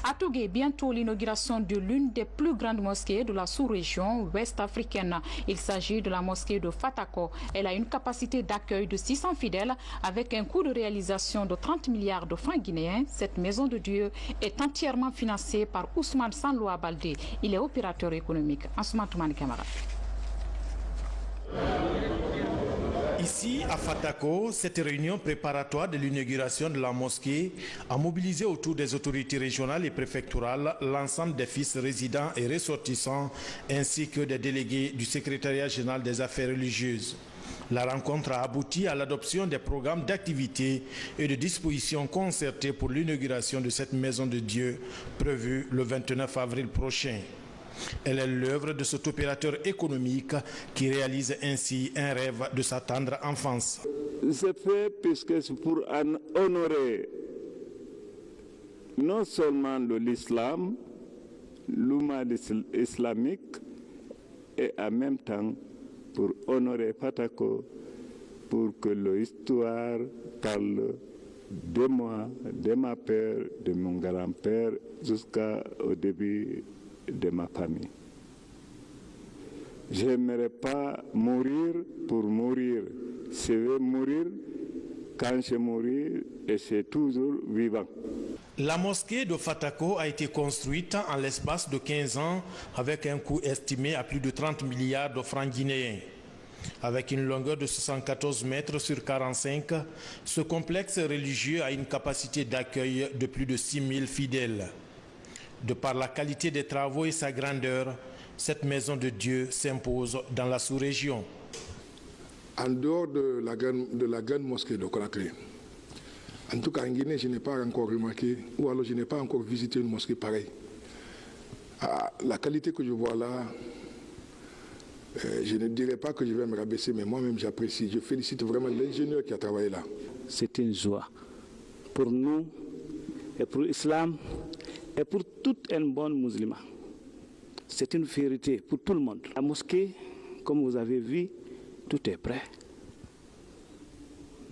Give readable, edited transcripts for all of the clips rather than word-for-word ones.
À Tougué, bientôt l'inauguration de l'une des plus grandes mosquées de la sous-région ouest africaine. Il s'agit de la mosquée de Fatako. Elle a une capacité d'accueil de 600 fidèles avec un coût de réalisation de 30 milliards de francs guinéens. Cette maison de Dieu est entièrement financée par Ousmane Sanloa Baldé. Il est opérateur économique. Ousmane Toumani Kamara. Ici, à Fatako, cette réunion préparatoire de l'inauguration de la mosquée a mobilisé autour des autorités régionales et préfectorales l'ensemble des fils résidents et ressortissants ainsi que des délégués du secrétariat général des affaires religieuses. La rencontre a abouti à l'adoption des programmes d'activités et de dispositions concertées pour l'inauguration de cette maison de Dieu prévue le 29 avril prochain. Elle est l'œuvre de cet opérateur économique qui réalise ainsi un rêve de sa tendre enfance. C'est fait puisque c'est pour honorer non seulement l'islam, l'Oumma islamique, et en même temps pour honorer Fatako, pour que l'histoire parle de moi, de ma père, de mon grand-père, jusqu'au début de ma famille. Je n'aimerais pas mourir pour mourir. Je vais mourir quand je mourrai et c'est toujours vivant. La mosquée de Fatako a été construite en l'espace de 15 ans avec un coût estimé à plus de 30 milliards de francs guinéens. Avec une longueur de 74 mètres sur 45, ce complexe religieux a une capacité d'accueil de plus de 6000 fidèles. De par la qualité des travaux et sa grandeur, cette maison de Dieu s'impose dans la sous-région. En dehors de la grande mosquée de Conakry, en tout cas en Guinée, je n'ai pas encore remarqué, ou alors je n'ai pas encore visité une mosquée pareille. La qualité que je vois là, je ne dirais pas que je vais me rabaisser, mais moi-même j'apprécie. Je félicite vraiment l'ingénieur qui a travaillé là. C'est une joie pour nous et pour l'islam et pour tout un bon musulman. C'est une fierté pour tout le monde. La mosquée, comme vous avez vu, tout est prêt.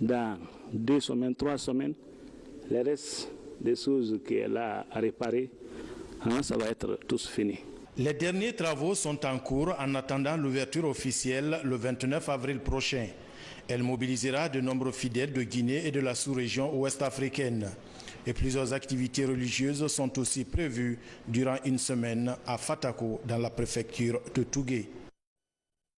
Dans 2 semaines, 3 semaines, le reste des choses qu'elle a à réparer, ça va être tous fini. Les derniers travaux sont en cours en attendant l'ouverture officielle le 29 avril prochain. Elle mobilisera de nombreux fidèles de Guinée et de la sous-région ouest africaine. Et plusieurs activités religieuses sont aussi prévues durant une semaine à Fatako, dans la préfecture de Tougué.